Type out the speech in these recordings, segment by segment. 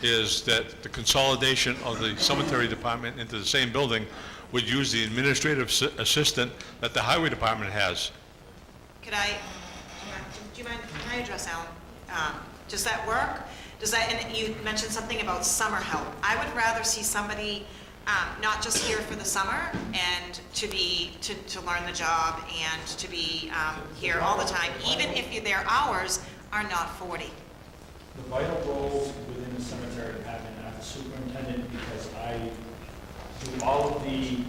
is that the consolidation of the cemetery department into the same building would use the administrative assistant that the highway department has. Could I, do you mind, can I address Alan? Does that work? Does that, and you mentioned something about summer help. I would rather see somebody not just here for the summer and to learn the job and to be here all the time, even if their hours are not 40. The vital roles within the cemetery department are the superintendent, because I do all of the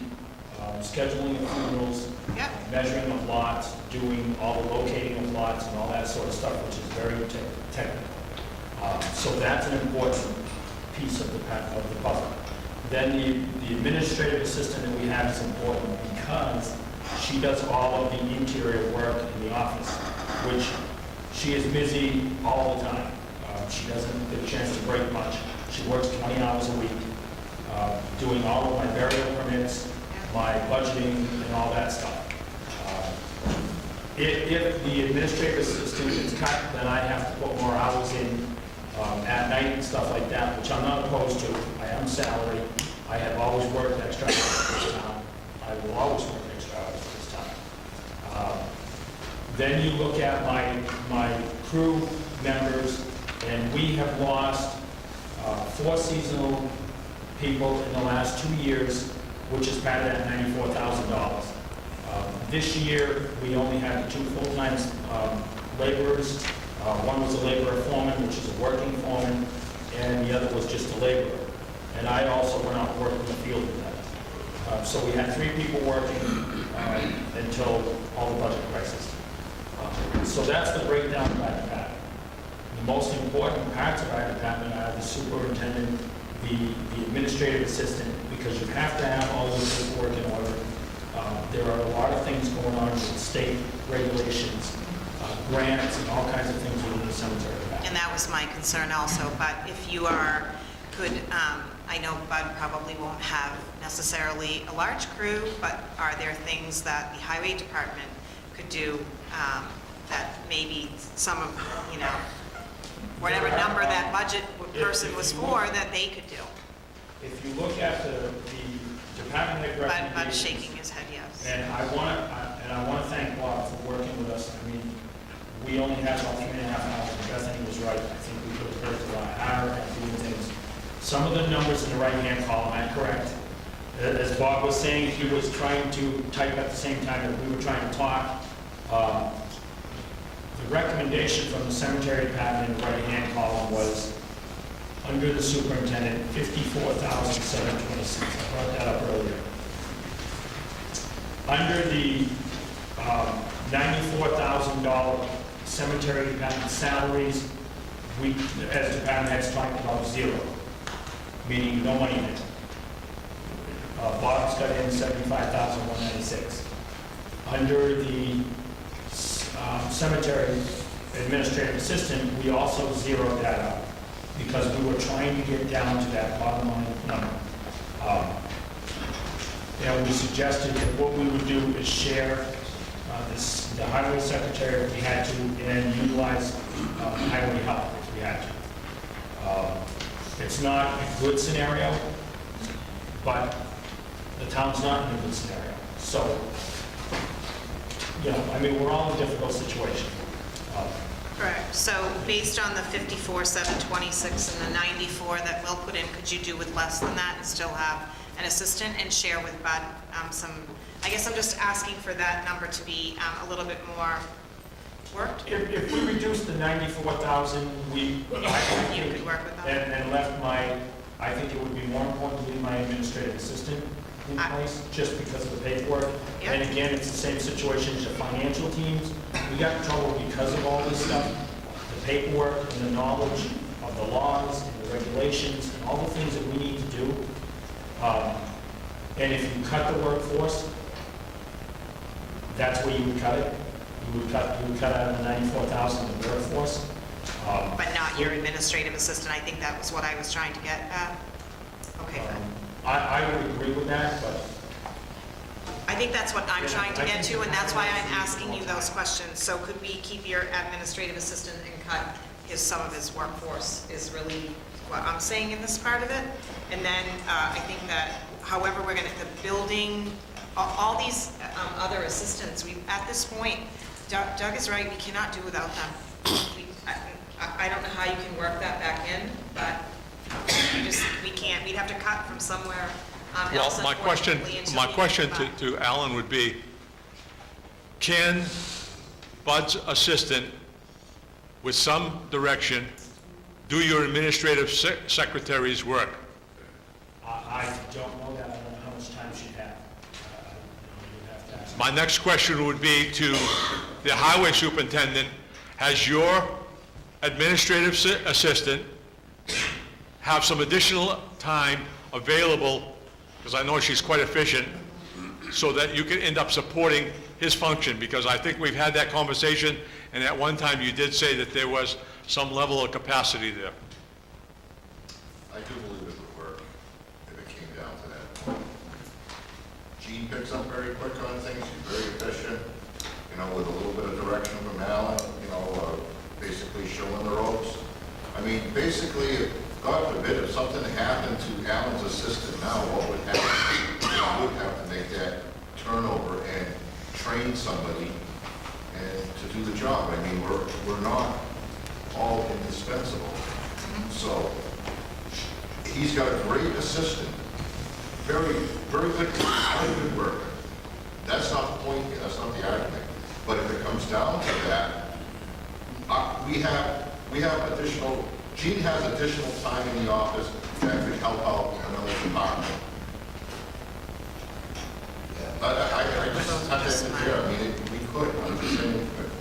scheduling of funerals, Yep. measuring of lots, doing all the locating of lots and all that sort of stuff, which is very technical. So that's an important piece of the puzzle. Then the administrative assistant that we have is important because she does all of the interior work in the office, which she is busy all the time. She doesn't get a chance to break much. She works 20 hours a week, doing all of my burial permits, my budgeting, and all that stuff. If the administrative assistant is cut, then I have to put more hours in at night and stuff like that, which I'm not opposed to. I am salary. I have always worked extra hours at this town. I will always work extra hours at this town. Then you look at my crew members, and we have lost 4 seasonal people in the last 2 years, which is padded at $94,000. This year, we only had 2 full-time laborers. One was a laborer foreman, which is a working foreman, and the other was just a laborer. And I also went out and worked in the field with that. So we had 3 people working until all the budget crisis. So that's the breakdown by department. The most important parts of our department are the superintendent, the administrative assistant, because you have to have all this paperwork in order. There are a lot of things going on with state regulations, grants, and all kinds of things within the cemetery department. And that was my concern also, but if you I know Bud probably won't have necessarily a large crew, but are there things that the highway department could do that maybe some of, whatever number that budget person was for, that they could do? If you look at the department head recommendations, Bud's shaking his head, yes. and I want to thank Bob for working with us. I mean, we only had about 3.5 hours. Bethany was right. I think we could have worked a lot harder at doing things. Some of the numbers in the right-hand column are correct. As Bob was saying, he was trying to type at the same time that we were trying to talk. The recommendation from the cemetery department in the right-hand column was, under the superintendent, $54,726. I brought that up earlier. Under the $94,000 cemetery department salaries, we, as department heads, talked about 0, meaning no money in it. Bob's got in $75,196. Under the cemetery administrative assistant, we also zeroed that out because we were trying to get down to that bottom line number. And we suggested that what we would do is share the highway secretary if we had to, and utilize highway help if we had to. It's not a good scenario, but the town's not in a good scenario. So, I mean, we're all in a difficult situation. Correct. So based on the 54,726 and the 94 that Will put in, could you do with less than that and still have an assistant and share with Bud some? I guess I'm just asking for that number to be a little bit more worked. If we reduced the 94,000, you could work with that. And left I think it would be more important to leave my administrative assistant in place, just because of the paperwork. Yep. And again, it's the same situation as the financial teams. We got in trouble because of all this stuff, the paperwork and the knowledge of the laws and the regulations and all the things that we need to do. And if you cut the workforce, that's where you would cut it. You would cut out of the 94,000 of the workforce. But not your administrative assistant. I think that was what I was trying to get at. Okay, good. I would agree with that, but I think that's what I'm trying to get to, and that's why I'm asking you those questions. So could we keep your administrative assistant and cut some of his workforce is really what I'm saying in this part of it. And then I think that however we're gonna, the building, all these other assistants, at this point, Doug is right, we cannot do without them. I don't know how you can work that back in, but we can't, we'd have to cut from somewhere else. Well, my question to Alan would be, can Bud's assistant, with some direction, do your administrative secretary's work? I don't know that, I don't know how much time she'd have. You'd have to ask. My next question would be to the highway superintendent. Has your administrative assistant have some additional time available, because I know she's quite efficient, so that you can end up supporting his function? Because I think we've had that conversation, and at one time you did say that there was some level of capacity there. I do believe it would work if it came down to that. Jean picks up very quick on things, she's very efficient, with a little bit of direction from Alan, basically showing the ropes. I mean, basically, God forbid, if something happened to Alan's assistant now, what would happen? We would have to make that turnover and train somebody and to do the job. I mean, we're not all indispensable. So he's got a great assistant, very, very good worker. That's not the point here, that's not the argument. But if it comes down to that, we have additional, Jean has additional time in the office that could help out another department. I just touch it there, I mean, we could, I'm just saying we could.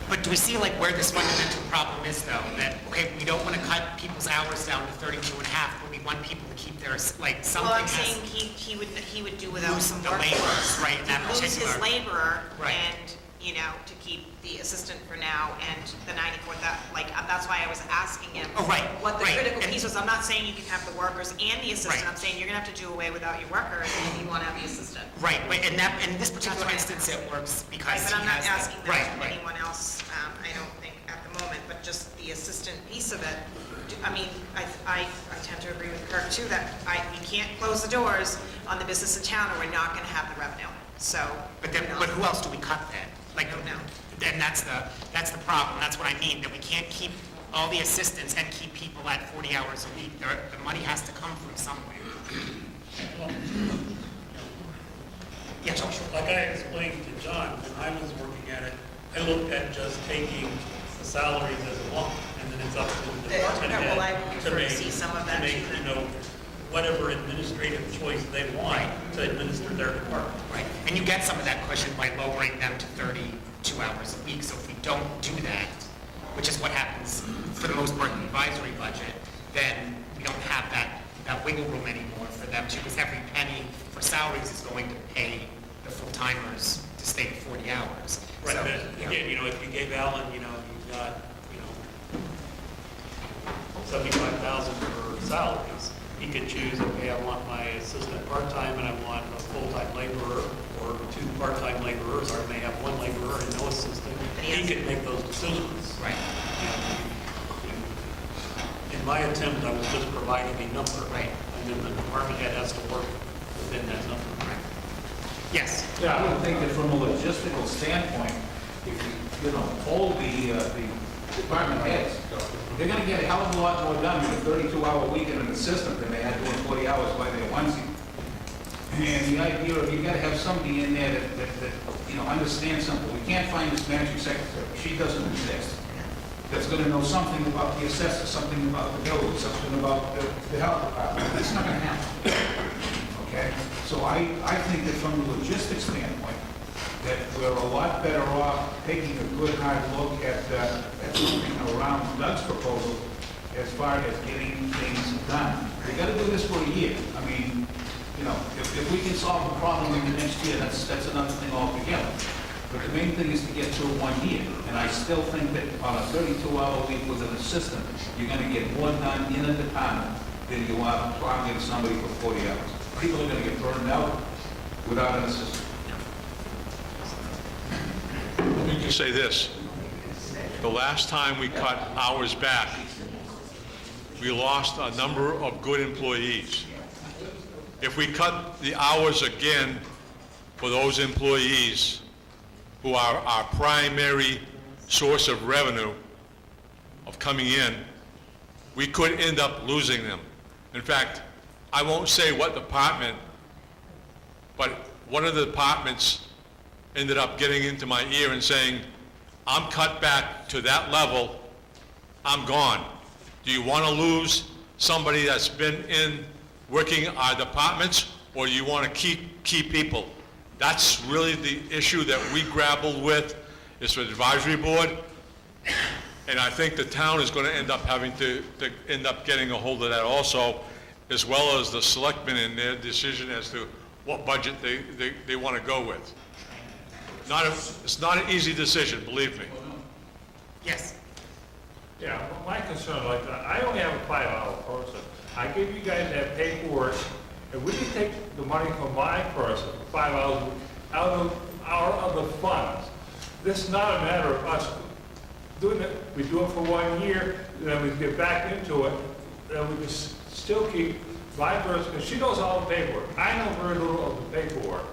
But do we see like where this fundamental problem is though? That, okay, we don't want to cut people's hours down to 32 and a half, but we want people to keep their, like, something. Well, I'm saying he would do without lose some the workforce. laborers, right, in that Lose his particular. laborer Right. and, to keep the assistant for now and the 94, that's why I was asking him. Oh, right, What the right. critical And- piece was. I'm not saying you can have the workers and the assistant. Right. I'm saying you're gonna have to do away without your worker if you want to have the assistant. Right, but in this particular why I'm instance, it works because But I'm he not has the- asking that right, of right. anyone else, I don't think, at the moment, but just the assistant piece of it. I mean, I tend to agree with Kirk too, that we can't close the doors on the business in town or we're not gonna have the revenue, so. But then, but who else do we cut then? Like, don't know. then that's the problem. That's what I mean, that we can't keep all the assistants and keep people at 40 hours a week. The money has to come from somewhere. Yeah, sure. Like I explained to John, when I was working at it, I looked at just taking the salaries as a lump, and then it's up to the department Okay, well, I would head prefer to to make, see some of that to make, too, then. whatever administrative choice they want to administer their department. Right, and you get some of that cushion by lowering them to 32 hours a week. So if we don't do that, which is what happens for the most part in the advisory budget, then we don't have that wiggle room anymore for them to, because every penny for salaries is going to pay the full-timers to stay 40 hours. Right, So, but again, if you gave Alan, you've got, 75,000 for salaries, he could choose, okay, I want my assistant part-time and I want a full-time laborer, or 2 part-time laborers, or I may have 1 laborer and no assistant. He could make those decisions. Right. In my attempt, I was just providing a number. Right. And then the department head has to work within that number. Right. Yes. Yeah, I would think that from a logistical standpoint, if you poll the department heads, they're gonna get a hell of a lot more done with a 32-hour week and an assistant than they had doing 40 hours by their onesie. And the idea of, you gotta have somebody in there that understands something. We can't find this managing secretary, she doesn't exist. That's gonna know something about the assessor, something about the building, something about the health department. That's not gonna happen. Okay? So I think that from the logistics standpoint, that we're a lot better off taking a good hard look at something around Doug's proposal as far as getting things done. We gotta do this for a year. I mean, if we can solve the problem in the next year, that's another thing altogether. But the main thing is to get through 1 year. And I still think that on a 32-hour week with an assistant, you're gonna get more done in a department than you are plugging somebody for 40 hours. People are gonna get burned out without an assistant. Let me just say this. The last time we cut hours back, we lost a number of good employees. If we cut the hours again for those employees who are our primary source of revenue of coming in, we could end up losing them. In fact, I won't say what department, but one of the departments ended up getting into my ear and saying, I'm cut back to that level, I'm gone. Do you want to lose somebody that's been in working our departments, or do you want to keep people? That's really the issue that we grappled with, is for the advisory board. And I think the town is going to end up having to end up getting a hold of that also, as well as the selectmen in their decision as to what budget they want to go with. It's not an easy decision, believe me. Yes. Yeah, my concern, like, I only have a 5-hour person. I give you guys that paperwork, and we can take the money from my person, 5 hours, out of the funds. This is not a matter of us doing it, we do it for 1 year, then we get back into it, then we can still keep my person, because she knows all the paperwork. I know very little of the paperwork.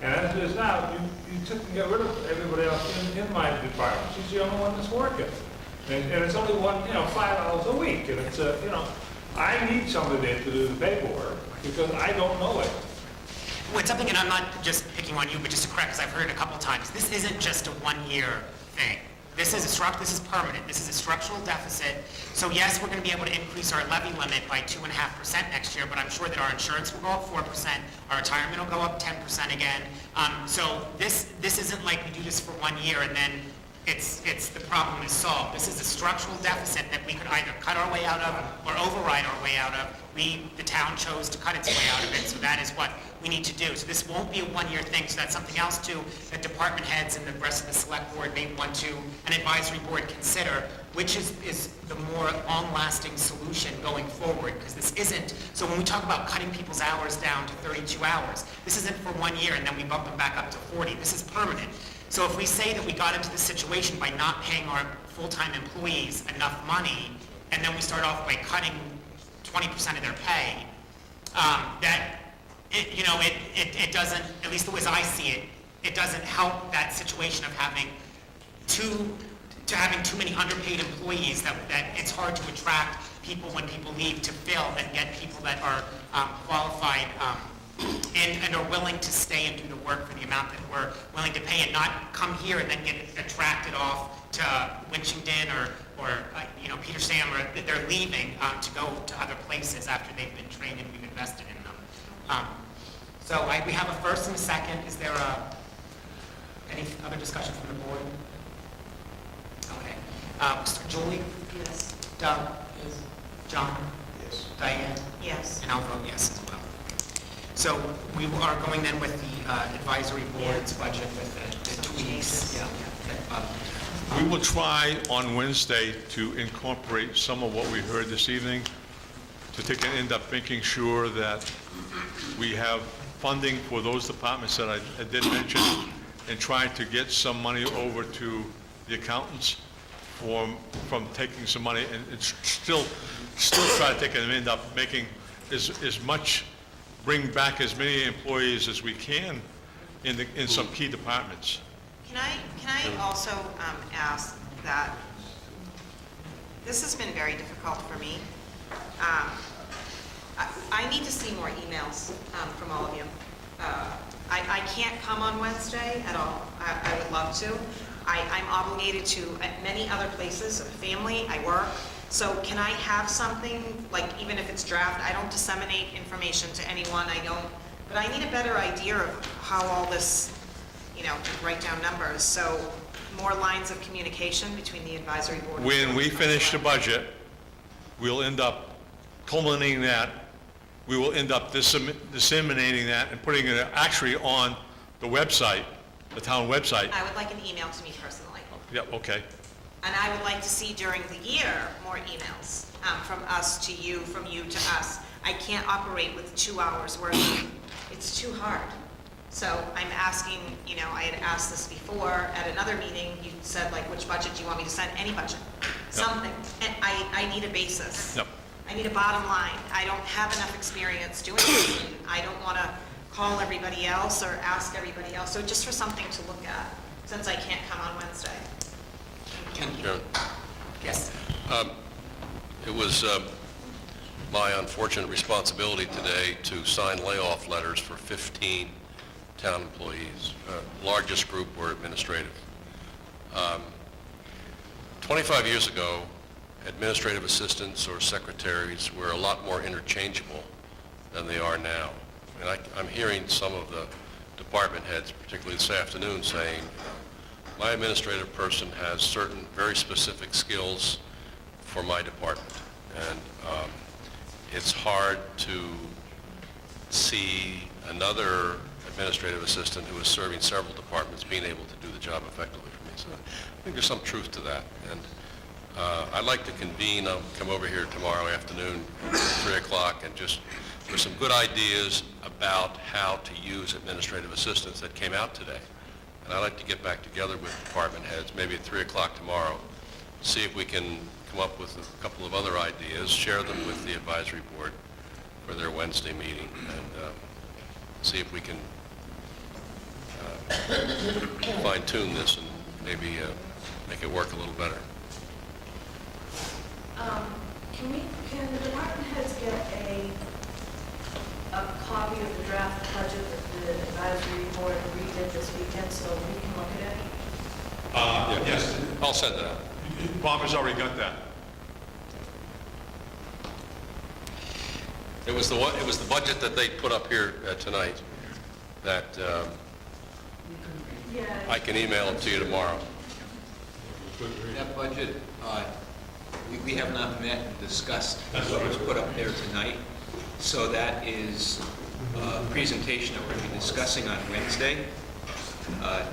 And as it is now, you took and got rid of everybody else in my department. She's the only one that's working. And it's only 5 hours a week, and it's I need somebody there to do the paperwork, because I don't know it. Well, it's something, and I'm not just picking on you, but just to correct, because I've heard it a couple times, this isn't just a one-year thing. This is permanent. This is a structural deficit. So yes, we're going to be able to increase our levy limit by 2.5% next year, but I'm sure that our insurance will go up 4%, our retirement will go up 10% again. So this isn't like we do this for 1 year and then it's the problem is solved. This is a structural deficit that we could either cut our way out of or override our way out of. The town chose to cut its way out of it, so that is what we need to do. So this won't be a one-year thing, so that's something else too that department heads and the rest of the select board may want to, an advisory board consider, which is the more long-lasting solution going forward, because this isn't, so when we talk about cutting people's hours down to 32 hours, this isn't for 1 year and then we bump them back up to 40. This is permanent. So if we say that we got into this situation by not paying our full-time employees enough money, and then we start off by cutting 20% of their pay, it doesn't, at least the way I see it, it doesn't help that situation of having too many underpaid employees, that it's hard to attract people when people leave to fill and get people that are qualified and are willing to stay and do the work for the amount that we're willing to pay, and not come here and then get attracted off to Winchington or Peter Sam, or they're leaving to go to other places after they've been trained and we've invested in them. So we have a first and a second. Is there any other discussion from the board? Okay. Julie? Yes. Doug? Yes. John? Yes. Diane? Yes. And I'll vote yes as well. So we are going then with the advisory board's budget with the tweaks. Yeah. We will try on Wednesday to incorporate some of what we heard this evening, to take and end up making sure that we have funding for those departments that I did mention, and try to get some money over to the accountants from taking some money, and still try to take and end up making as much, bring back as many employees as we can in some key departments. Can I also ask that, this has been very difficult for me. I need to see more emails from all of you. I can't come on Wednesday at all. I would love to. I'm obligated to many other places, family, I work. So can I have something, like even if it's draft, I don't disseminate information to anyone, but I need a better idea of how all this, write down numbers. So more lines of communication between the advisory board. When we finish the budget, we'll end up culminating that. We will end up disseminating that and putting it actually on the website, the town website. I would like an email to me personally. Yep, okay. And I would like to see during the year more emails from us to you, from you to us. I can't operate with 2 hours worth. It's too hard. So I'm asking, I had asked this before at another meeting. You said, which budget do you want me to send? Any budget, something. And I need a basis. Yep. I I need a bottom line. I don't have enough experience doing it. And I don't want to call everybody else or ask everybody else. So just for something to look at, since I can't come on Wednesday. Chairman, Yes. it was my unfortunate responsibility today to sign layoff letters for 15 town employees. Largest group were administrative. 25 years ago, administrative assistants or secretaries were a lot more interchangeable than they are now. And I'm hearing some of the department heads, particularly this afternoon, saying, my administrative person has certain very specific skills for my department. And it's hard to see another administrative assistant who is serving several departments being able to do the job effectively for me. So I think there's some truth to that. And I'd like to convene, I'll come over here tomorrow afternoon at 3 o'clock, and just, there's some good ideas about how to use administrative assistants that came out today. And I'd like to get back together with department heads, maybe at 3 o'clock tomorrow, see if we can come up with a couple of other ideas, share them with the advisory board for their Wednesday meeting, and see if we can fine-tune this and maybe make it work a little better. Can the department heads get a copy of the draft budget that the advisory board redid this weekend so we can look at it? Yes, I'll send that out. Bob has already got that. It was the budget that they put up here tonight that Yeah. I can email it to you tomorrow. That budget, we have not met and discussed what was put up there tonight. So that is a presentation that we're going to be discussing on Wednesday. I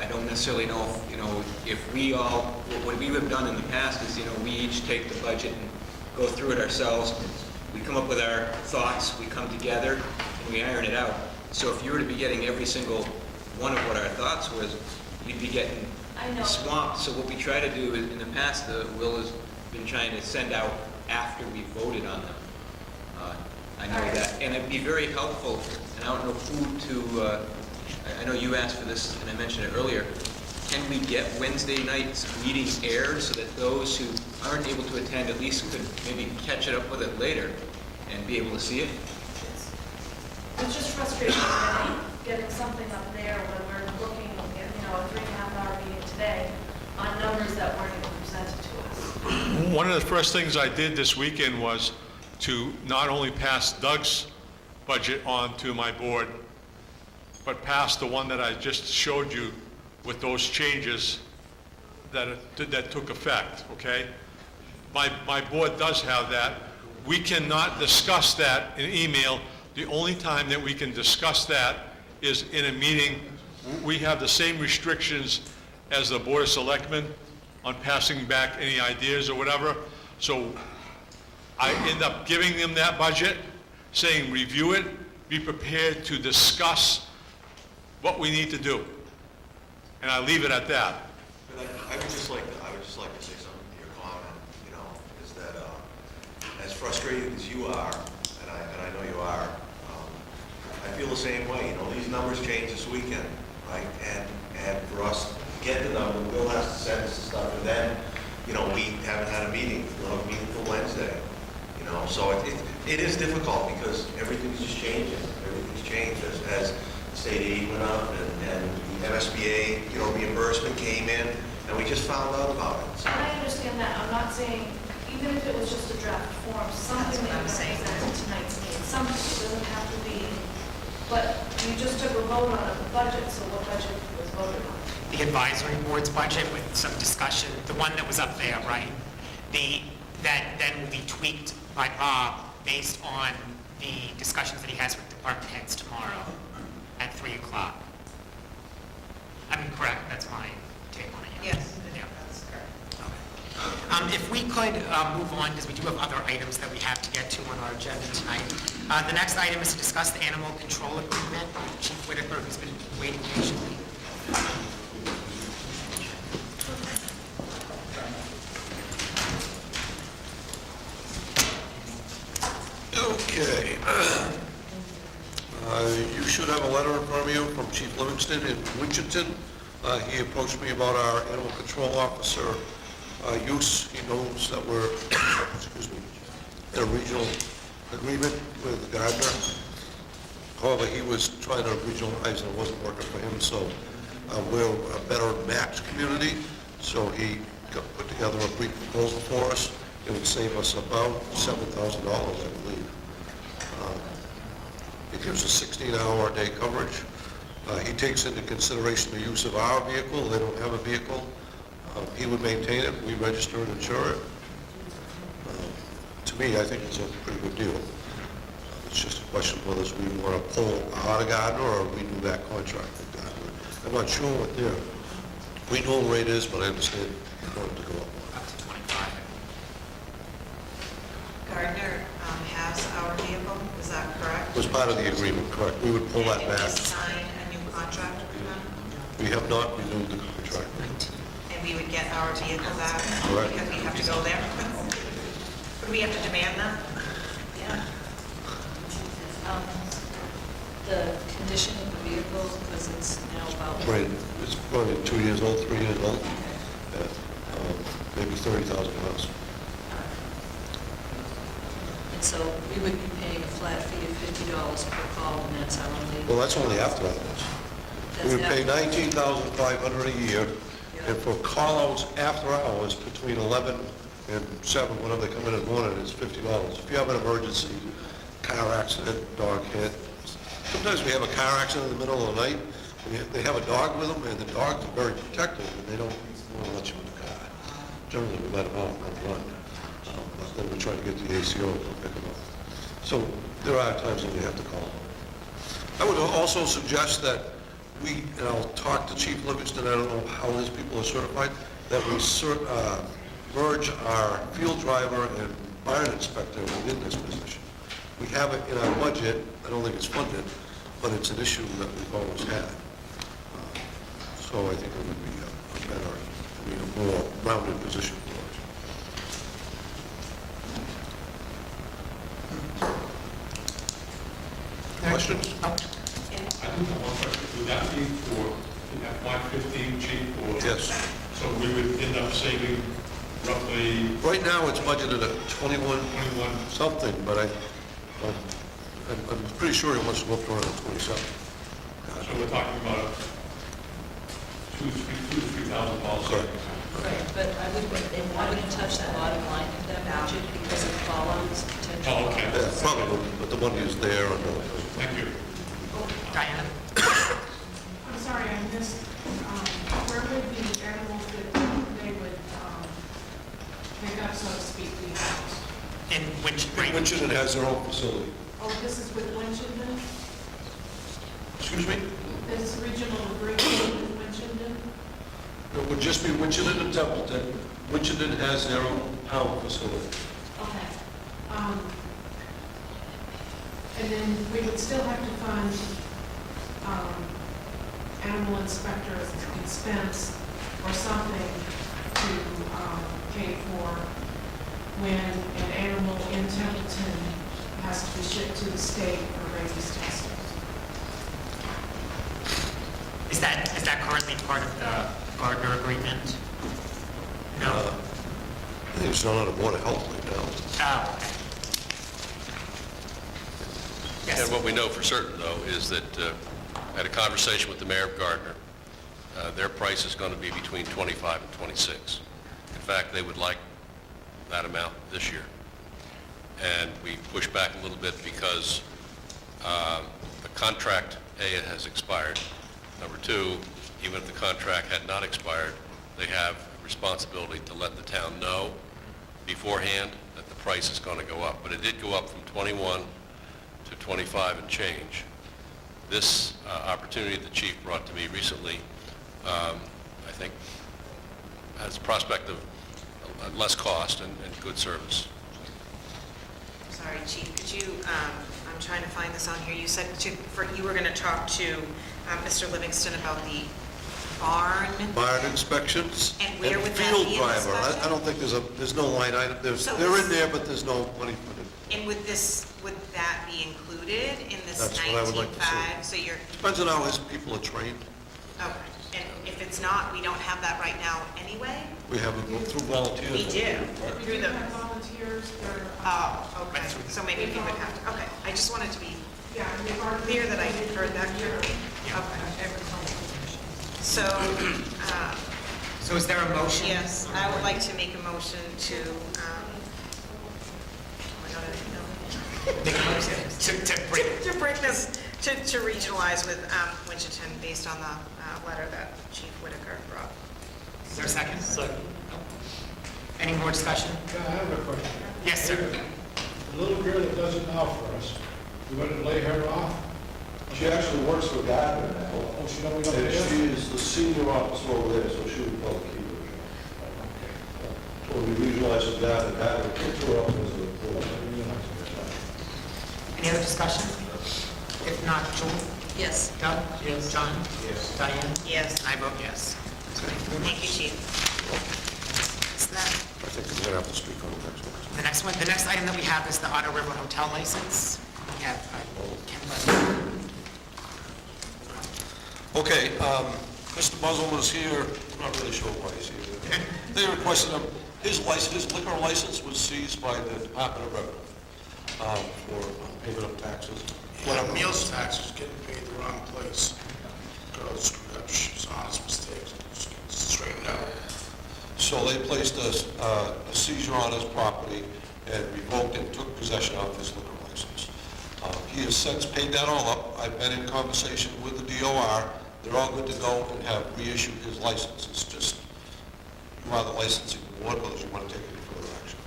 don't necessarily know if we all, what we have done in the past is, we each take the budget and go through it ourselves. We come up with our thoughts, we come together, and we iron it out. So if you were to be getting every single one of what our thoughts was, you'd be getting swamped. So what we try to do is, in the past, Will has been trying to send out after we voted on them. I know that, and it'd be very helpful, and I don't know who to, I know you asked for this, and I mentioned it earlier, can we get Wednesday night's meeting aired so that those who aren't able to attend at least could maybe catch it up with it later and be able to see it? It's just frustrating getting something up there when we're looking at, a 3.5-hour meeting today on numbers that weren't even presented to us. One of the first things I did this weekend was to not only pass Doug's budget on to my board, but pass the one that I just showed you with those changes that took effect, okay? My board does have that. We cannot discuss that in email. The only time that we can discuss that is in a meeting. We have the same restrictions as the Board of Selectmen on passing back any ideas or whatever. So I end up giving them that budget, saying review it, be prepared to discuss what we need to do. And I leave it at that. But I would just like to say something to your comment, is that as frustrated as you are, and I know you are, I feel the same way. These numbers changed this weekend, right? And for us to get the number, Bill has to send us the stuff, and then, we haven't had a meeting. We'll have a meeting for Wednesday. So it is difficult because everything's just changing. Everything's changed as the state aid went up and the MSBA, reimbursement came in, and we just found out about it. And I understand that. I'm not saying, even if it was just a draft form, something that was presented at tonight's meeting, something, it doesn't have to be, but you just took a vote on the budget, so what budget was voted on? The advisory board's budget with some discussion, the one that was up there, right? That then will be tweaked by Bob based on the discussions that he has with department heads tomorrow at 3 o'clock. I'm correct, that's my take on it. Yes, Yeah. that's correct. Okay. If we could move on, because we do have other items that we have to get to on our agenda tonight. The next item is to discuss the animal control agreement. Chief Whitaker, who's been waiting patiently. Okay. You should have a letter in front of you from Chief Livingston in Winchton. He approached me about our animal control officer use. He knows that we're, excuse me, in a regional agreement with Gardner. However, he was trying to regionalize and it wasn't working for him, so we're a better match community. So he put together a brief proposal for us. It would save us about $7,000, I believe. It gives us 16-hour day coverage. He takes into consideration the use of our vehicle. They don't have a vehicle. He would maintain it. We register and insure it. To me, I think it's a pretty good deal. It's just a question of whether we want to pull out of Gardner or renew that contract with Gardner. I'm not sure what their renewal rate is, but I understand they want it to go up. Up to 25. Gardner has our vehicle, is that correct? It was part of the agreement, correct? We would pull that And did back. we sign a new contract with them? We have not renewed the contract. And we would get our vehicle back? Correct. Because we have to go there? Would we have to demand that? Yeah. The condition of the vehicle, because it's now about... Right, it's probably 2 years old, 3 years old, maybe 30,000 miles. And so we would be paying a flat fee of $50 per call, and that's our only... Well, that's only after hours. We would pay $19,500 a year, and for call-outs after hours between 11 and 7, whenever they come in the morning, it's $50. If you have an emergency, car accident, dog hit, sometimes we have a car accident in the middle of the night, and they have a dog with them, and the dogs are very protective, and they don't want to let you in the car. Generally, we let them out and run. But then we try to get the ACO to pick them up. So there are times when we have to call them. I would also suggest that we, and I'll talk to Chief Livingston, I don't know how his people are certified, that we merge our field driver and barn inspector within this position. We have it in our budget, I don't think it's funded, but it's an issue that we've always had. So I think it would be a better, a more rounded position for us. Questions? I do have one question. Would that be for FY15, Chief, or? Yes. So we would end up saving roughly Right now, it's budgeted at 21 21, something, but I'm pretty sure he wants to go up to around 27. so we're talking about $2,000 to $3,000 savings. Right, but I wouldn't touch that bottom line of that budget because of call-outs, potential. Oh, okay. Yeah, probably, but the money is there. And Thank you. Diana? I'm sorry, I missed, where would the animals that they would pick up, so to speak, be housed? In which, Winchendon has their own facility. Oh, this is with Winchendon? Excuse me? This regional agreement with Winchendon? It would just be Winchendon and Templeton. Winchendon has their own pound facility. Okay. And then we would still have to fund animal inspector expense or something to pay for when an animal in Templeton has to be shipped to the state for rabies testing. is that currently part of the Gardner agreement? No? I think it's not on the Board of Health right now. Oh, okay. Yes. And what we know for certain, though, is that I had a conversation with the mayor of Gardner. Their price is going to be between 25 and 26. In fact, they would like that amount this year. And we pushed back a little bit because the contract, A, has expired. Number two, even if the contract had not expired, they have a responsibility to let the town know beforehand that the price is going to go up. But it did go up from 21 to 25 and change. This opportunity the chief brought to me recently, I think, has a prospect of less cost and good service. Sorry, Chief, could you, I'm trying to find this on here, you said you were going to talk to Mr. Livingston about the barn? Barn inspections. And where would that field be in this driver. budget? I don't think there's no line item, they're So in this- there, but there's no money put in. And would that be included in this That's what I would like to see. 19.5? So you're, Depends on how his people are trained. okay. And if it's not, we don't have that right now anyway? We have it through volunteers. We do. We Through do the, have volunteers, they're, oh, okay. So maybe we would have to, okay. I just wanted to be yeah, and they've already. clear that I had heard that clearly. Okay. So, So is there a motion? yes, I would like to make a motion to, oh my God, I didn't know. Make a motion to bring, To bring this, to regionalize with Winchendon based on the letter that Chief Whitaker brought. is there a second? Second. Any more discussion? I have a question. Yes, sir. The little girl that does it now for us, we want to lay her off? She actually works for Gardner now. Oh, she don't, we don't. And she is the senior officer over there, so she would probably keep her. So we regionalize with Gardner, Gardner picked her up as a employee. Any other discussion? If not, Joel? Yes. Doug? Yes. John? Yes. Diane? Yes. And I vote yes. Thank you, Chief. Is that I think we're gonna have to speak on the next one. the next one? The next item that we have is the Otter River Hotel license. We have Ken Butler. Okay, Mr. Muzzle is here, I'm not really sure why he's here. They requested him, his liquor license was seized by the Department of Revenue for payment of taxes. Well, meals tax is getting paid the wrong place. Girl screwed up, she's honest mistakes, straightened out. So they placed a seizure on his property and revoked and took possession of his liquor license. He has since paid that all up. I've been in conversation with the DOR. They're all good to go and have reissued his license. It's just, you are the licensing board, whether you want to take any further action.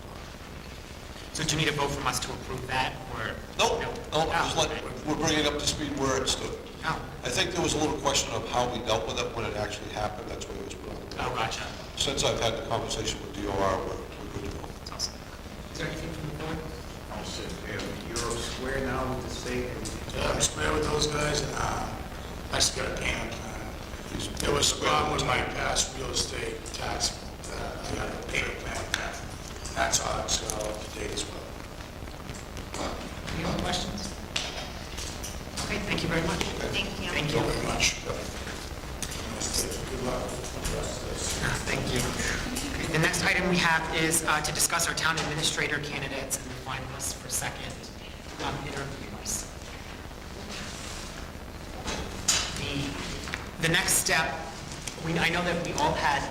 So do you need a vote from us to approve that, or? No, just okay. we're bringing it up to speed where it stood. Oh, I think there was a little question of how we dealt with it when it actually happened. That's why it was put on. oh, gotcha. Since I've had the conversation with DOR, we're good to go. That's awesome. Is there anything from the board? You're square now with the state. Yeah, I'm square with those guys, and I just got a payment plan. There was a problem with my past real estate tax, I got a payment plan. That's all, it's up to date as well. Any other questions? Okay, thank you very much. Thank you. Thank you. Very much. Good luck. Thank you. Okay, the next item we have is to discuss our town administrator candidates and the finalists for second interviews. The next step, I know that we all had,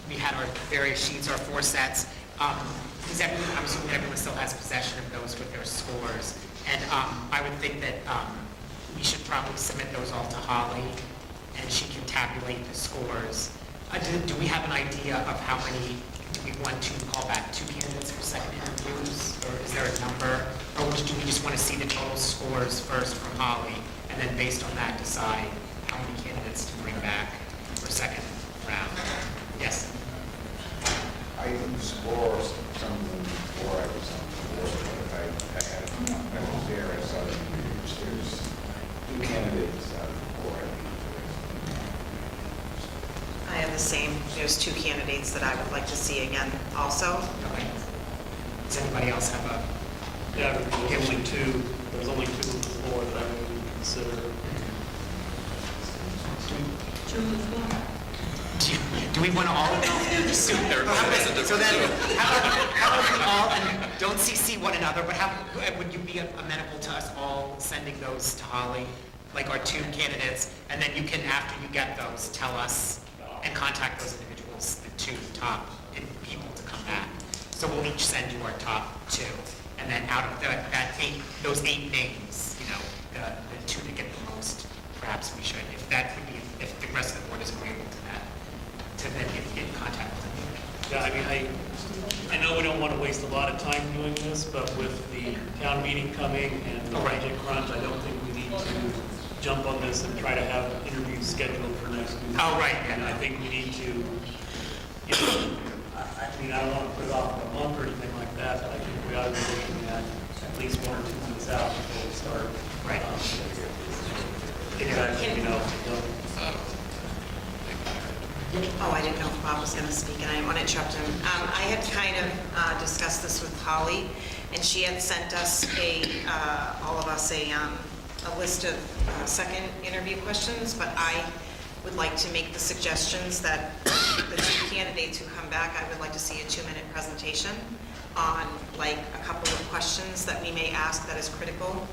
we had our various sheets, our 4 sets. I'm assuming that everyone still has possession of those with their scores. And I would think that we should probably submit those all to Holly, and she can tabulate the scores. Do we have an idea of how many, do we want to call back 2 candidates for second interviews? Or is there a number? Or do we just want to see the total scores first from Holly, and then based on that decide how many candidates to bring back for second round? Yes? I didn't score some of them before I was on the board, but I was there, I saw the interviews. There's 2 candidates out of 4, I think. I have the same, there's 2 candidates that I would like to see again also. Okay. Does anybody else have a? Yeah, there's only 2, there's only 2 of the 4 that I would consider. Do we want to all? So then, how about we all, and don't CC one another, but would you be amenable to us all sending those to Holly, like our 2 candidates, and then you can, after you get those, tell us and contact those individuals, the 2 top people to come back. So we'll each send you our top 2, and then out of those 8 names, the 2 that get the most, perhaps we should, if the rest of the board is agreeable to that, to then get in contact with them. Yeah, I mean, I know we don't want to waste a lot of time doing this, but with the town meeting coming and the budget crunch, I don't think we need to jump on this and try to have interviews scheduled for next week. Oh, right, And I think we need to, I mean, I don't want to put it off a month or anything like that, but I think we ought to be looking at least 1 or 2 weeks out before we start. Right. Exactly, Oh, I didn't know if Bob was going to speak, and I didn't want to interrupt him. I had kind of discussed this with Holly, and she had sent us all of us a list of second interview questions, but I would like to make the suggestions that the two candidates who come back, I would like to see a 2-minute presentation on like a couple of questions that we may ask that is critical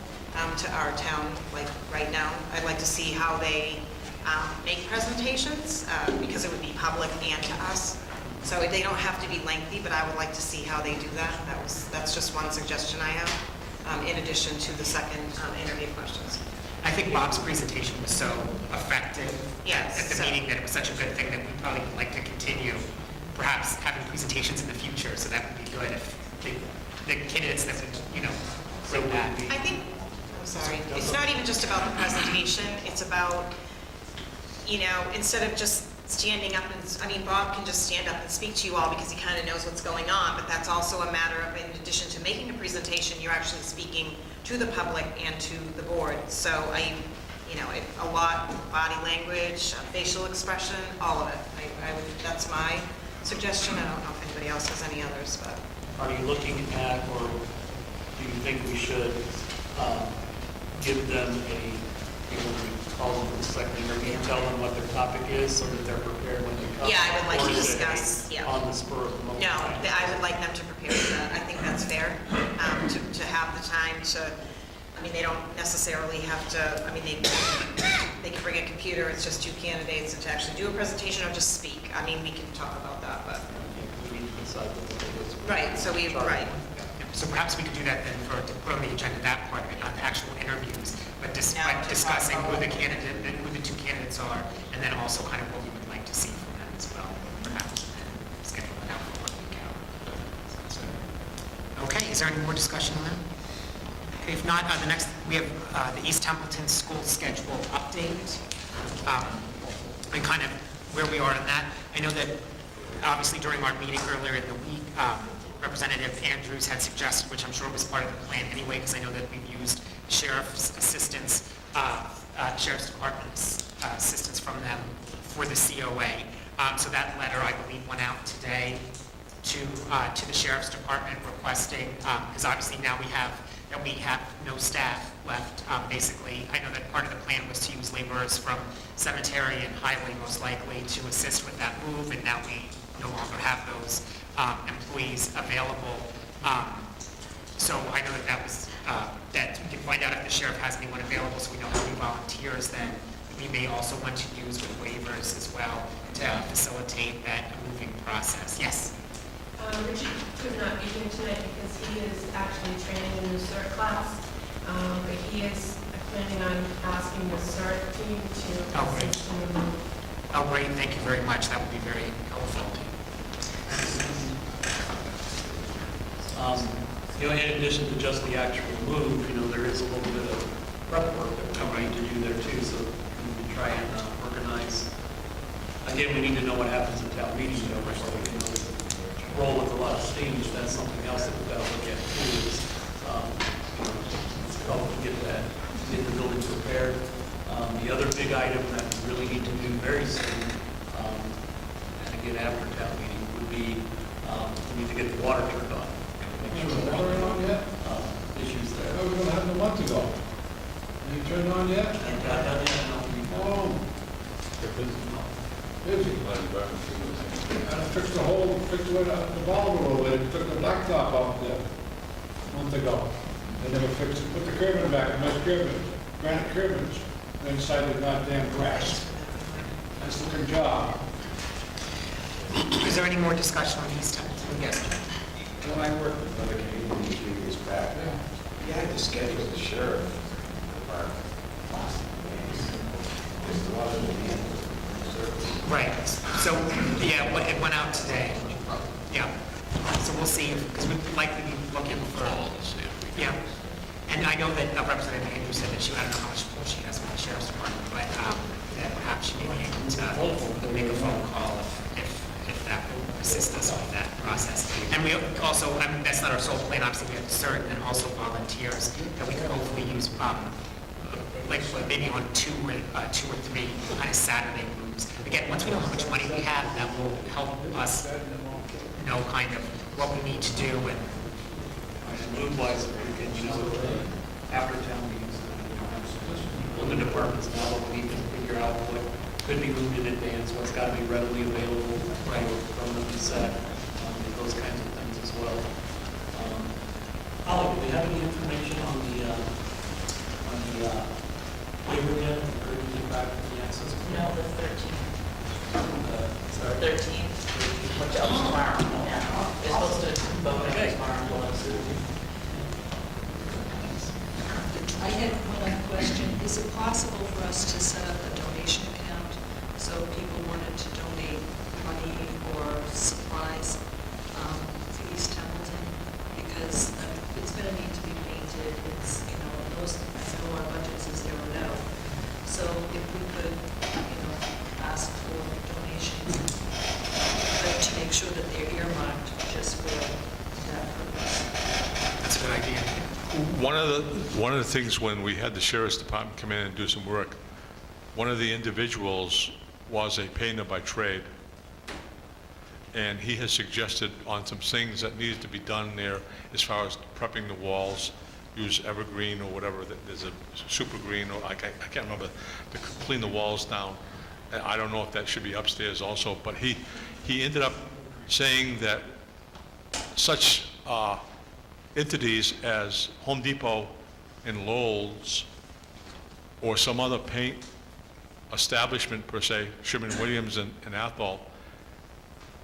to our town, like right now. I'd like to see how they make presentations, because it would be public and to us. So they don't have to be lengthy, but I would like to see how they do that. That's just one suggestion I have, in addition to the second interview questions. I think Bob's presentation was so effective Yes, at the so- meeting that it was such a good thing that we probably would like to continue, perhaps having presentations in the future, so that would be good if the candidates that would, bring that. I think, I'm sorry, it's not even just about the presentation, it's about, instead of just standing up and, Bob can just stand up and speak to you all because he kind of knows what's going on, but that's also a matter of, in addition to making a presentation, you're actually speaking to the public and to the board. So a lot, body language, facial expression, all of it. That's my suggestion. I don't know if anybody else has any others, but. Are you looking at, or do you think we should give them call them for the second interview, tell them what their topic is so that they're prepared when they come? Yeah, I would like Or to is it discuss, yeah. on the spur of the moment? No, I would like them to prepare for that. I think that's fair, to have the time to, they don't necessarily have to, they can bring a computer, it's just two candidates, and to actually do a presentation or just speak. We can talk about that, but. We need to decide what it is. Right, right. So perhaps we could do that then to put on the agenda that part of it, not the actual interviews, but discussing who the two candidates are, and then also kind of what we would like to see from them as well, perhaps, and schedule it out for 1 week out. Sounds good. Okay, is there any more discussion on that? Okay, if not, the next, we have the East Templeton school schedule update, and kind of where we are on that. I know that obviously during our meeting earlier in the week, Representative Andrews had suggested, which I'm sure was part of the plan anyway, because I know that we've used sheriff's assistants, sheriff's department's assistance from them for the COA. So that letter, I believe, went out today to the sheriff's department requesting, because obviously now we have no staff left. Basically, I know that part of the plan was to use laborers from cemetery and highway most likely to assist with that move, and now we no longer have those employees available. So I know that was, that we can find out if the sheriff has anyone available so we know how many volunteers then we may also want to use with waivers as well to facilitate that moving process. Yes? Richard could not be here tonight because he is actually training in the CERT class, but he is planning on asking the CERT team to assist in the move. Oh, great, thank you very much. That would be very helpful. In addition to just the actual move, there is a little bit of prep work that we need to do there too, so we can try and organize. Again, we need to know what happens at town meeting, so we can roll with a lot of steam. That's something else that we've got to look at too, is, help to get the building prepared. The other big item that we really need to do very soon, and again after town meeting, would be, we need to get the water turned on. Make sure the water on yet? Issues there. Oh, we don't have no month ago. You turned on yet? And got done yet? No. Busy. And fixed the whole, fixed the valve a little bit, took the blacktop off there a month ago. They never fixed it, put the curbing back, nice curbing, granite curbings, then decided the goddamn grass. Nice looking job. Is there any more discussion on East Templeton? Yes. When I worked with another Canadian a few years back, we had to schedule the sheriff department. There's a lot of demand for service. Right, so, yeah, it went out today. Yeah, so we'll see, because we'd likely be looking for, yeah. And I know that Representative Andrews said that I don't know how much pull she has with the sheriff's department, but that perhaps she may be able to make a phone call if that will assist us with that process. And we also, that's not our sole plan, obviously we have to CERT and then also volunteers that we can hopefully use like maybe on two or three kind of Saturday moves. Again, once we know how much money we have, that will help us know kind of what we need to do and Move-wise, we can, after town meetings, on the departments now, we can figure out what could be moved in advance, what's got to be readily available from the set, those kinds of things as well. Holly, do we have any information on the labor yet? Or do we get back to the access? No, the 13th. 13th, which is tomorrow. Yeah, they're supposed to vote on it tomorrow. I had one other question. Is it possible for us to set up a donation account so people wanted to donate money or supplies to East Templeton? Because it's going to need to be painted. It's, most, I know our budget is 0. So if we could, ask for donations, but to make sure that they're earmarked just for that purpose. that's a good idea. One of the things when we had the sheriff's department come in and do some work, one of the individuals was a painter by trade, and he has suggested on some things that needed to be done there as far as prepping the walls, use evergreen or whatever. There's a super green, or I can't remember, to clean the walls down. And I don't know if that should be upstairs also, but he ended up saying that such entities as Home Depot and Lowe's or some other paint establishment per se, Sherwin-Williams and Athol,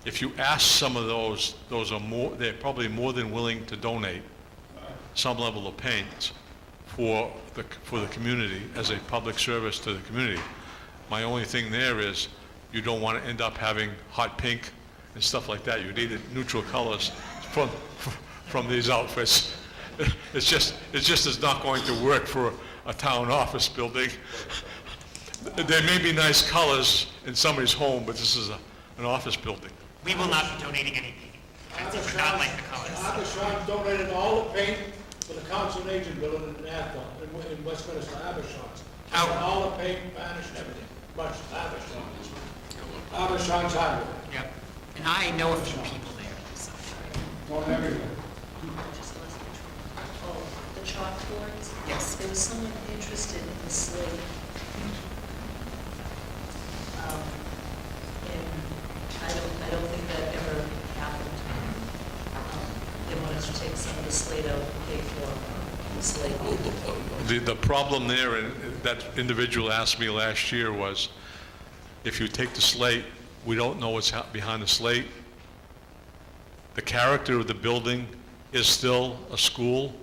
if you ask some of those are they're probably more than willing to donate some level of paint for the community as a public service to the community. My only thing there is you don't want to end up having hot pink and stuff like that. You need neutral colors from these outfits. It's just is not going to work for a town office building. There may be nice colors in somebody's home, but this is an office building. We will not be donating anything. We would not like the colors. Abishon donated all the paint for the council and agent building in Athol, in Westminster, Abishon's. All the paint, varnish, and everything, much Abishon's. Abishon's hardware. Yep. And I know a few people there. So. Going everywhere. Oh, the chalkboards? Yes. There was someone interested in the slate. And I don't think that ever happened. They wanted to take some of the slate out and pay for the slate. The problem there, and that individual asked me last year, was if you take the slate, we don't know what's behind the slate. The character of the building is still a school,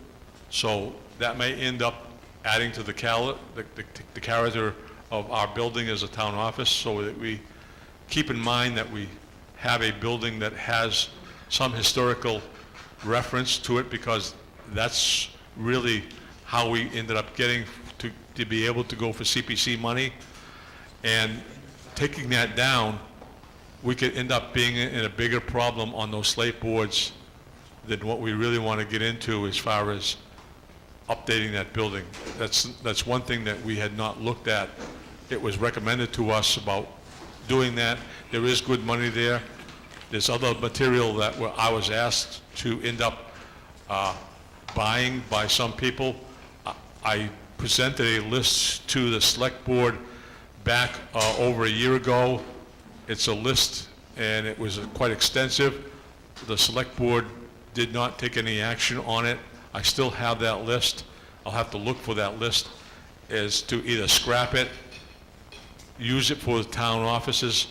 so that may end up adding to the character of our building as a town office, so that we keep in mind that we have a building that has some historical reference to it, because that's really how we ended up getting to be able to go for CPC money. And taking that down, we could end up being in a bigger problem on those slate boards than what we really want to get into as far as updating that building. That's one thing that we had not looked at. It was recommended to us about doing that. There is good money there. There's other material that I was asked to end up buying by some people. I presented a list to the select board back over a year ago. It's a list, and it was quite extensive. The select board did not take any action on it. I still have that list. I'll have to look for that list, as to either scrap it, use it for the town offices,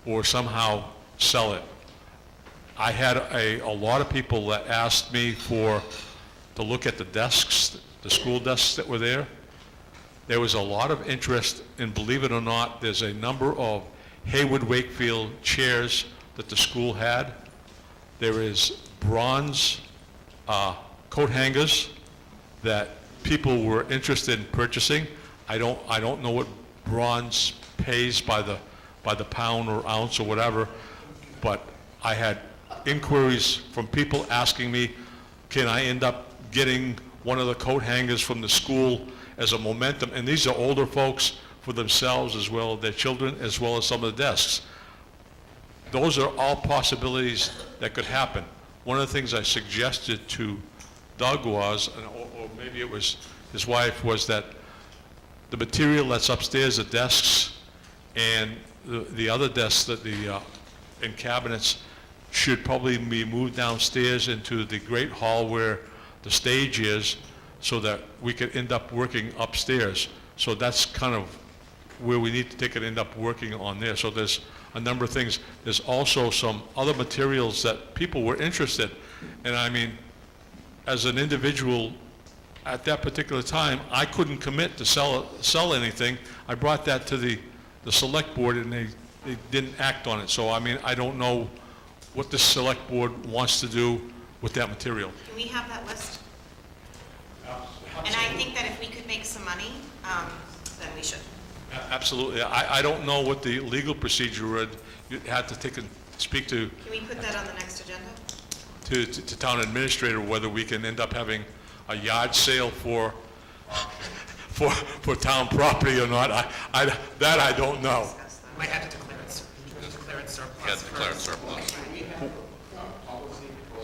or somehow sell it. I had a lot of people that asked me to look at the desks, the school desks that were there. There was a lot of interest, and believe it or not, there's a number of Hayward Wakefield chairs that the school had. There is bronze coat hangers that people were interested in purchasing. I don't know what bronze pays by the pound or ounce or whatever, but I had inquiries from people asking me, can I end up getting one of the coat hangers from the school as a momentum, and these are older folks for themselves as well, their children, as well as some of the desks. Those are all possibilities that could happen. One of the things I suggested to Doug was, or maybe it was his wife, was that the material that's upstairs, the desks, and the other desks that and cabinets should probably be moved downstairs into the great hall where the stage is, so that we could end up working upstairs. So that's kind of where we need to take it, end up working on there. So there's a number of things. There's also some other materials that people were interested. And I mean, as an individual, at that particular time, I couldn't commit to sell anything. I brought that to the select board, and they didn't act on it. So I mean, I don't know what the select board wants to do with that material. Can we have that list? And I think that if we could make some money, then we should. Absolutely. I don't know what the legal procedure would, you'd have to take and speak to Can we put that on the next agenda? to town administrator, whether we can end up having a yard sale for town property or not. That I don't know. Might have to declare it surplus. Yeah, declare it surplus. Do we have a policy for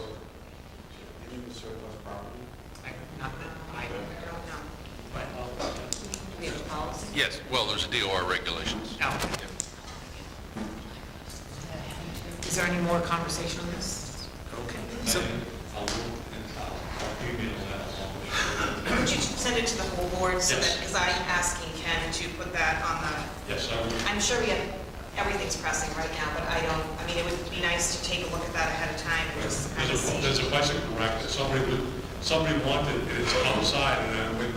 dealing with surplus property? Not that I don't know. But, We have a policy? Yes, well, there's a DOR regulations. oh. Is there any more conversation on this? Okay. So, Could you send it to the whole board so that, because I'm asking Ken to put that on the, Yes, I would. I'm sure everything's pressing right now, but I mean, it would be nice to take a look at that ahead of time and just kind of see. There's a question, correct, that somebody wanted, and it's outside, and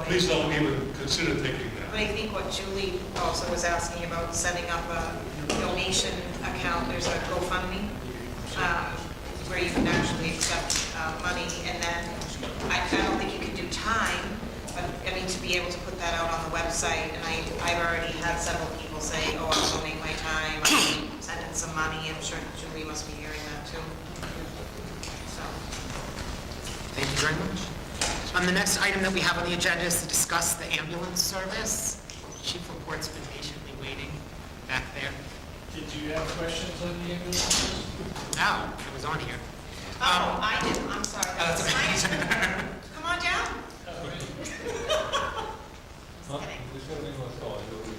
please don't even consider taking that. But I think what Julie also was asking about, setting up a donation account, there's a GoFundMe, where you can actually accept money, and then I don't think you can do time, but I mean, to be able to put that out on the website, and I've already had several people say, oh, I'll donate my time, I'll send in some money. I'm sure Julie must be hearing that too. So, thank you very much. The next item that we have on the agenda is to discuss the ambulance service. Chief report's been patiently waiting back there. Did you have questions on the ambulance? No, it was on here. oh, I do, I'm sorry, that's fine. Come on down.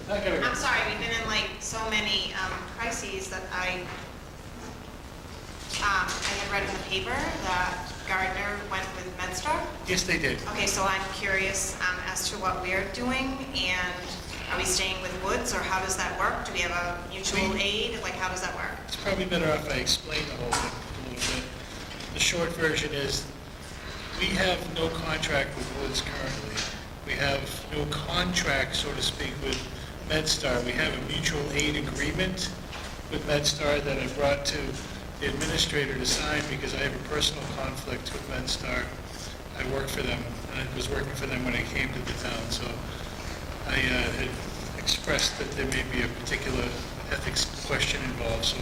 I'm sorry, we've been in like so many crises that I had read in the paper that Gardner went with MedStar. Yes, they did. Okay, so I'm curious as to what we're doing, and are we staying with Woods, or how does that work? Do we have a mutual aid? Like, how does that work? It's probably better if I explain the whole thing a little bit. The short version is, we have no contract with Woods currently. We have no contract, so to speak, with MedStar. We have a mutual aid agreement with MedStar that I brought to the administrator to sign because I have a personal conflict with MedStar. I work for them, and I was working for them when I came to the town, so I had expressed that there may be a particular ethics question involved, so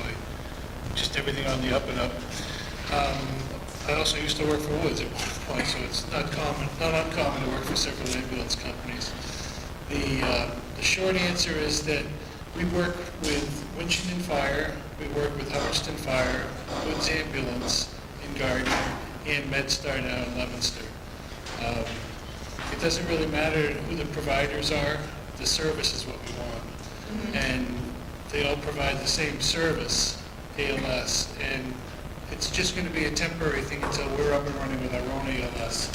just everything on the up and up. I also used to work for Woods at one point, so it's not uncommon to work for several ambulance companies. The short answer is that we work with Winchendon Fire, we work with Hubbardston Fire, Woods Ambulance in Gardner, and MedStar now in Leominster. It doesn't really matter who the providers are, the service is what we want. And they all provide the same service, ALS, and it's just going to be a temporary thing until we're up and running with our own ALS,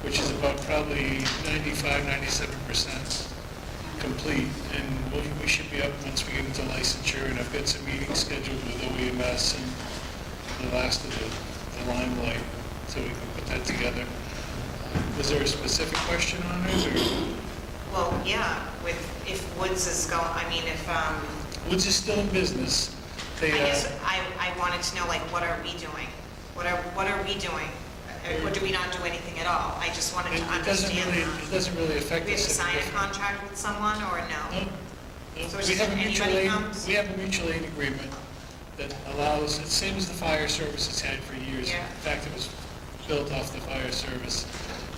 which is about probably 95-97% complete, and we should be up once we get into licensure, and I've got some meetings scheduled with OEMS and the last of the limelight, so we can put that together. Was there a specific question on it, or? Well, yeah, if Woods is going, I mean, if... Woods is still in business. I guess I wanted to know, like, what are we doing? What are we doing? Or do we not do anything at all? I just wanted to understand. It doesn't really affect us. We have to sign a contract with someone, or no? So it's We just have if a mutual anybody aid, comes? we have a mutual aid agreement that allows, it's the same as the fire service has had for years. Yeah. In fact, it was built off the fire service.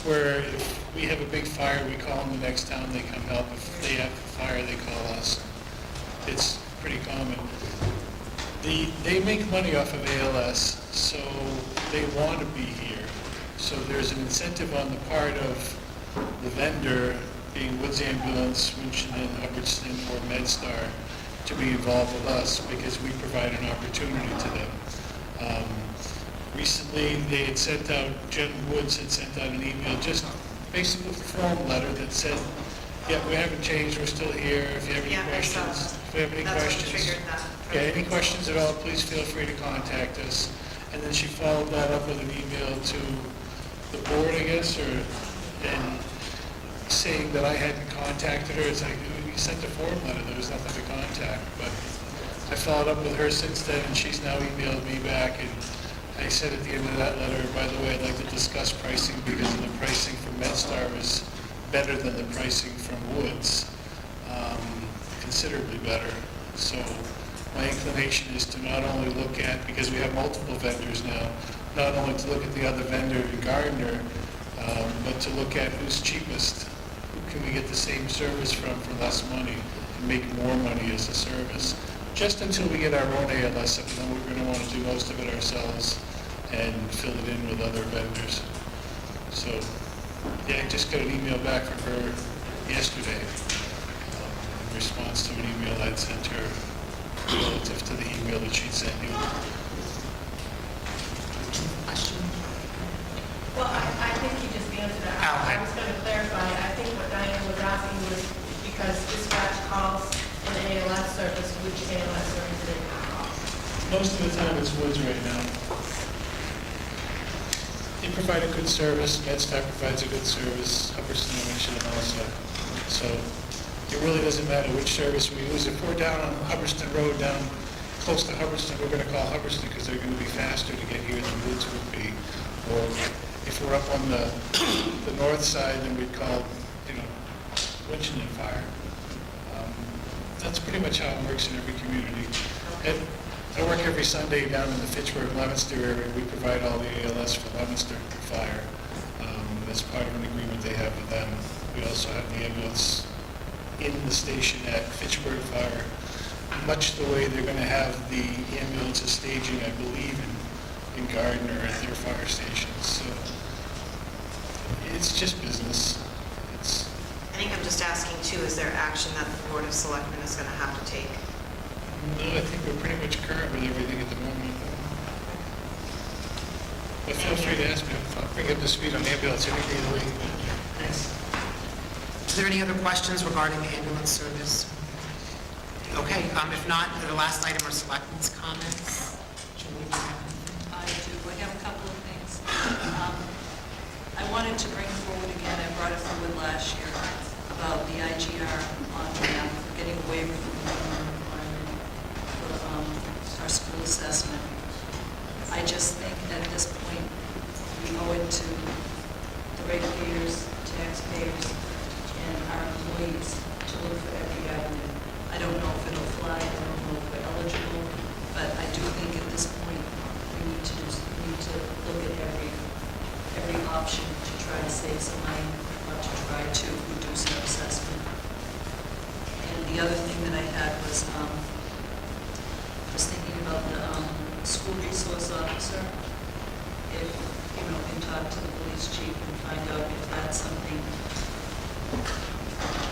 where if we have a big fire, we call them the next town, they come help. If they have a fire, they call us. It's pretty common. They make money off of ALS, so they want to be here. So there's an incentive on the part of the vendor, being Woods Ambulance, Winchendon, Hubbardston, or MedStar, to be involved with us because we provide an opportunity to them. Recently, they had sent out, Jen Woods had sent out an email, just basically a form letter that said, yeah, we haven't changed, we're still here, if you have any Yeah, I saw questions. that. If you have any That's what questions. triggered that. Yeah, any questions at all, please feel free to contact us. And then she followed that up with an email to the board, I guess, and saying that I hadn't contacted her. It's like, you sent a form letter, there was nothing to contact. But I followed up with her since then, and she's now emailed me back, and I said at the end of that letter, by the way, I'd like to discuss pricing because the pricing from MedStar was better than the pricing from Woods, considerably better. So my inclination is to not only look at, because we have multiple vendors now, not only to look at the other vendor in Gardner, but to look at who's cheapest. Who can we get the same service from for less money and make more money as a service? Just until we get our own ALS up, and then we're going to want to do most of it ourselves and fill it in with other vendors. So, yeah, I just got an email back from her yesterday in response to an email I'd sent her relative to the email that she'd sent you. Well, I think you just answered that. I was going to clarify, I think what Diane was asking was because dispatch calls an ALS service, which ALS service they call? Most of the time it's Woods right now. They provide a good service, MedStar provides a good service, Hubbardston and Winchendon also. So it really doesn't matter which service we use. If we're down on Hubbardston Road, down close to Hubbardston, we're going to call Hubbardston because they're going to be faster to get here than Woods would be. Or if we're up on the north side, then we'd call, Winchendon Fire. That's pretty much how it works in every community. And I work every Sunday down in the Fitchburg-Leominster area. We provide all the ALS for Leominster Fire. That's part of an agreement they have with them. We also have the ambulance in the station at Fitchburg Fire, much the way they're going to have the ambulances staging, I believe, in Gardner at their fire stations. So it's just business. I think I'm just asking too, is there action that the Board of Selectmen is going to have to take? No, I think we're pretty much current with everything at the moment. But feel free to ask me. I'll bring up the speed on the ambulance every day of the week. Thanks. Is there any other questions regarding the ambulance service? Okay, if not, the last item are selectmen's comments. Julie, do you have anything? I do. I have a couple of things. I wanted to bring forward again, I brought it forward last year, about the IGR on getting away from the minimum requirement for our school assessment. I just think at this point, we owe it to the ratepayers, taxpayers, and our employees to look for every avenue. I don't know if it'll fly, I don't know if we're eligible, but I do think at this point, we need to look at every option to try to save some money or to try to reduce our assessment. And the other thing that I had was, I was thinking about the school resource officer. If, can talk to the police chief and find out if that's something,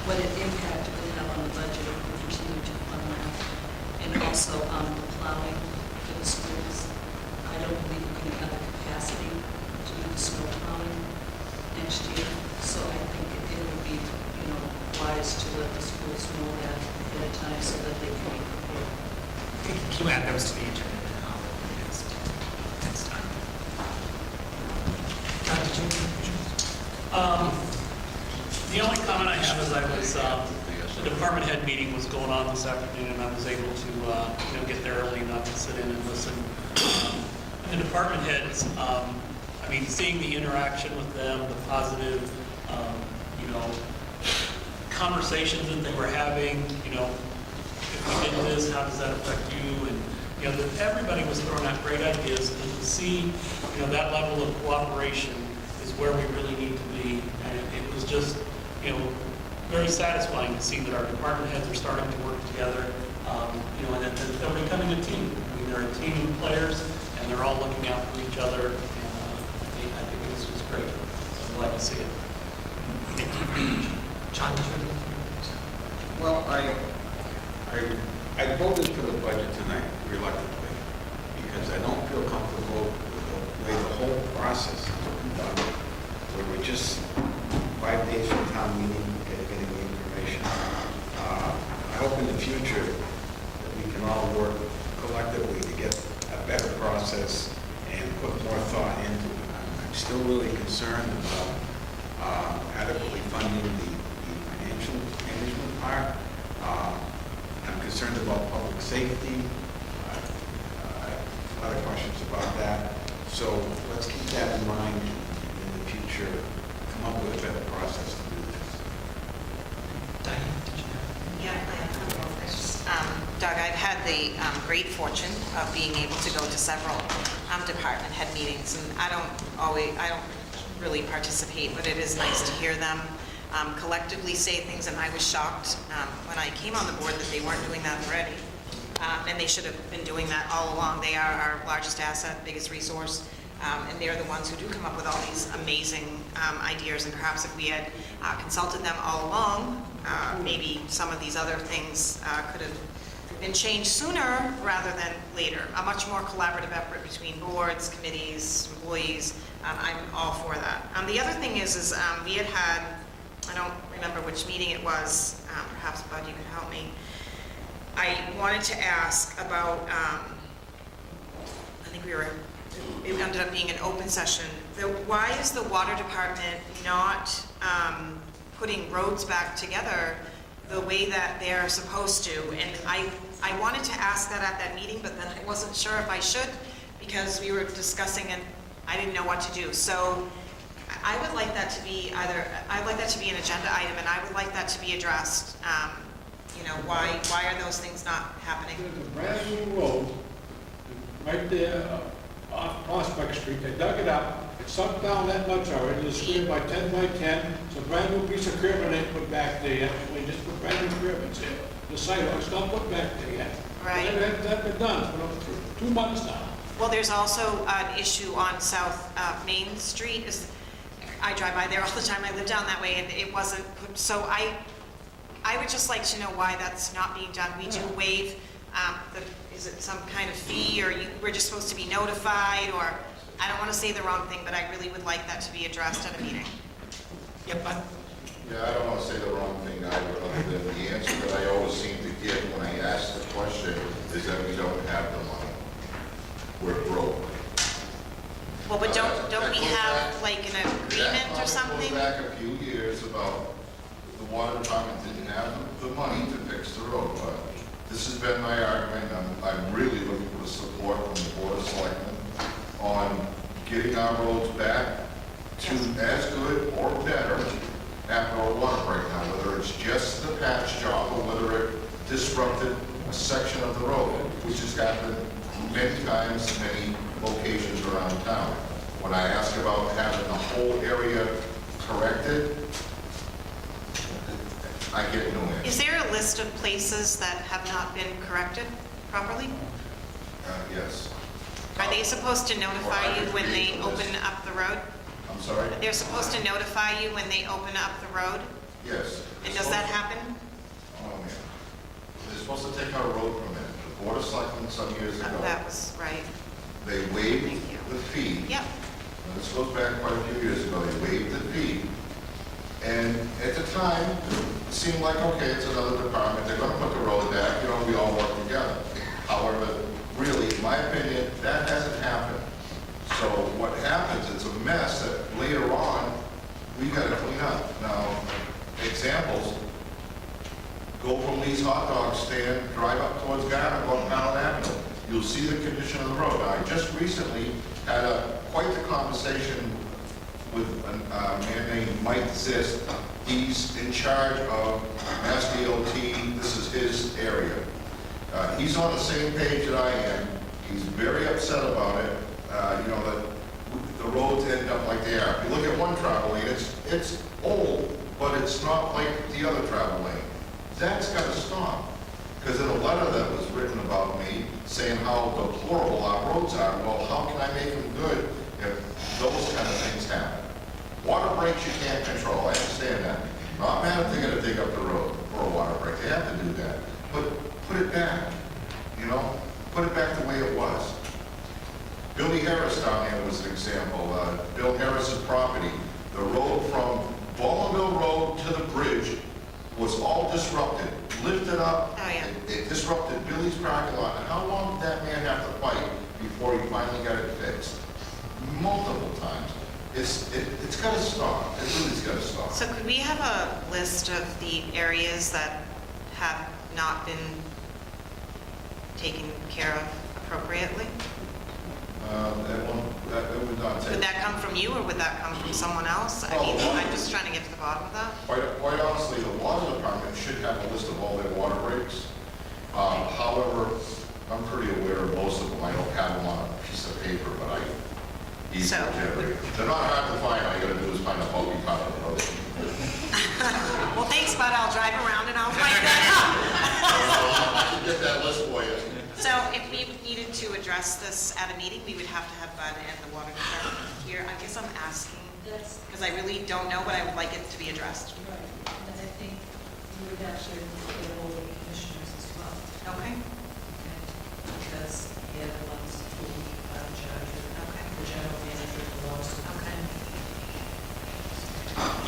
what impact it would have on the budget if we continue to fund that. And also the plowing for the schools. I don't believe we're going to have the capacity to do the snow plowing next year. So I think it would be, wise to let the schools know that ahead of time so that they can be prepared. Can you add those to the agenda now? Next time. Did you have any questions? The only comment I have is I was, the department head meeting was going on this afternoon, and I was able to, get there early enough to sit in and listen. And the department heads, seeing the interaction with them, the positive, conversations that they were having, if we did this, how does that affect you? And, that everybody was throwing out great ideas, and to see, that level of cooperation is where we really need to be. And it was just, very satisfying to see that our department heads are starting to work together, and that they're becoming a team. I mean, they're a team of players, and they're all looking out for each other. And I think this was great. So I'm glad to see it. John, did you? Well, I voted for the budget tonight reluctantly because I don't feel comfortable with the way the whole process has been done. Where we're just 5 days from town meeting, getting the information. I hope in the future that we can all work collectively to get a better process and put more thought into it. I'm still really concerned about adequately funding the financial management part. I'm concerned about public safety. A lot of questions about that. So let's keep that in mind in the future, come up with a better process to do this. Diane, did you have? Yeah, I have a couple of things. Doug, I've had the great fortune of being able to go to several department head meetings, and I don't really participate, but it is nice to hear them collectively say things, and I was shocked when I came on the board that they weren't doing that already. And they should have been doing that all along. They are our largest asset, biggest resource, and they're the ones who do come up with all these amazing ideas, and perhaps if we had consulted them all along, maybe some of these other things could have been changed sooner rather than later. A much more collaborative effort between boards, committees, employees. I'm all for that. The other thing is we had, I don't remember which meeting it was, perhaps Bud, you could help me. I wanted to ask about, I think it ended up being an open session. Why is the water department not putting roads back together the way that they're supposed to? And I wanted to ask that at that meeting, but then I wasn't sure if I should because we were discussing and I didn't know what to do. So I would like that to be I'd like that to be an agenda item, and I would like that to be addressed. Why are those things not happening? There's a brand new road right there off Prospect Street. They dug it up. It sunk down that much already. It's squared by 10 by 10. It's a brand new piece of curb they put back there yet. We just put brand new curb in there. The sidewalk's not put back there yet. Right. That's been done for 2 months now. Well, there's also an issue on South Main Street. I drive by there all the time. I live down that way, and it wasn't put. So I would just like to know why that's not being done. We do waive, is it some kind of fee, or we're just supposed to be notified, or I don't want to say the wrong thing, but I really would like that to be addressed at a meeting. Yep, Bud. Yeah, I don't want to say the wrong thing either, other than the answer that I always seem to get when I ask the question is that we don't have the money. We're broke. Well, but don't we have like an agreement or something? That comment goes back a few years about the water department didn't have the money to fix the road, but this has been my argument. I'm really looking for support from the Board of Selectmen on getting our roads back to as good or better after a water breakdown, whether it's just the patch job or whether it disrupted a section of the road, which has happened many times, many locations around town. When I ask about having the whole area corrected, I get no answer. Is there a list of places that have not been corrected properly? Yes. Are they supposed to notify you when they open up the road? I'm sorry? They're supposed to notify you when they open up the road? Yes. And does that happen? Oh, man. They're supposed to take our road permit. The Board of Selectmen some years ago, That was right. they waived the fee. Yep. And this goes back quite a few years ago. They waived the fee. And at the time, it seemed like, okay, it's another department. They're going to put the road back. We all work together. However, really, in my opinion, that hasn't happened. So what happens, it's a mess that later on, we got to clean up. Now, examples, go from Lee's hot dog stand, drive up towards Garden, go up Powell Avenue. You'll see the condition of the road. Now, I just recently had quite the conversation with a man named Mike Zist. He's in charge of Mass DOT. This is his area. He's on the same page that I am. He's very upset about it. That the roads end up like they are. If you look at one travel lane, it's old, but it's not like the other travel lane. That's got to stop. Because in a letter that was written about me, saying how deplorable our roads are, well, how can I make them good if those kind of things happen? Water breaks you can't control, I understand that. Not mad if they're gonna dig up the road for a water break, they have to do that. But put it back, you know? Put it back the way it was. Billy Harris down here was an example. Bill Harris's property, the road from Bowmanville Road to the bridge was all disrupted, lifted up. Oh, yeah. It disrupted Billy's parking lot. And how long did that man have to fight before he finally got it fixed? Multiple times. It's got to stop. It really's got to stop. So could we have a list of the areas that have not been taken care of appropriately? That would not take. Would that come from you, or would that come from someone else? I mean, I'm just trying to get to the bottom of that. Quite honestly, the water department should have a list of all their water breaks. However, I'm pretty aware of most of them. I don't have them on a piece of paper, but I easily generate. They're not hard to find. All you gotta do is find a bogey part of the road. Well, thanks, bud. I'll drive around and I'll find that out. I can get that list for you. So if we needed to address this at a meeting, we would have to have Bud and the water department here. I guess I'm asking, because I really don't know, but I would like it to be addressed. Right, and I think we would actually get all the commissioners as well. Okay? Because they're the ones who are in charge of the general manager of the water supply.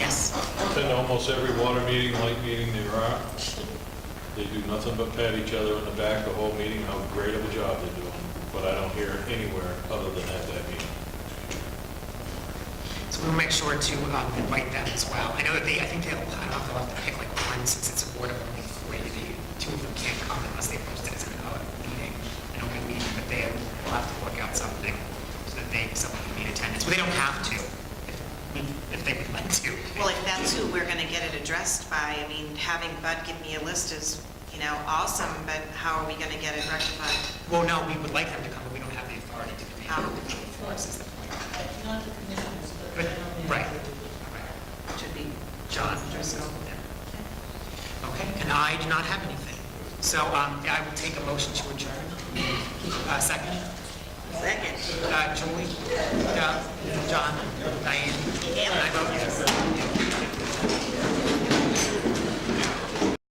Yes. In almost every water meeting, light meeting there are, they do nothing but pat each other in the back the whole meeting, how great of a job they're doing. But I don't hear it anywhere other than at that meeting. So we'll make sure to invite them as well. I know that I think I don't know if they'll have to pick like one, since it's a board of only three. Two of them can't come unless they post it as a meeting, an open meeting, but they will have to work out something so that someone can be in attendance. Well, they don't have to, if they would like to. Well, if that's who we're going to get it addressed by, I mean, having Bud give me a list is, awesome, but how are we going to get it rectified? Well, no, we would like them to come, but we don't have the authority to do it. For us is the point. Not the commissioners, but But, the general manager. right. It should be John Driscoll. Okay, and I do not have anything. So I will take a motion to adjourn. Second? Second. Julie?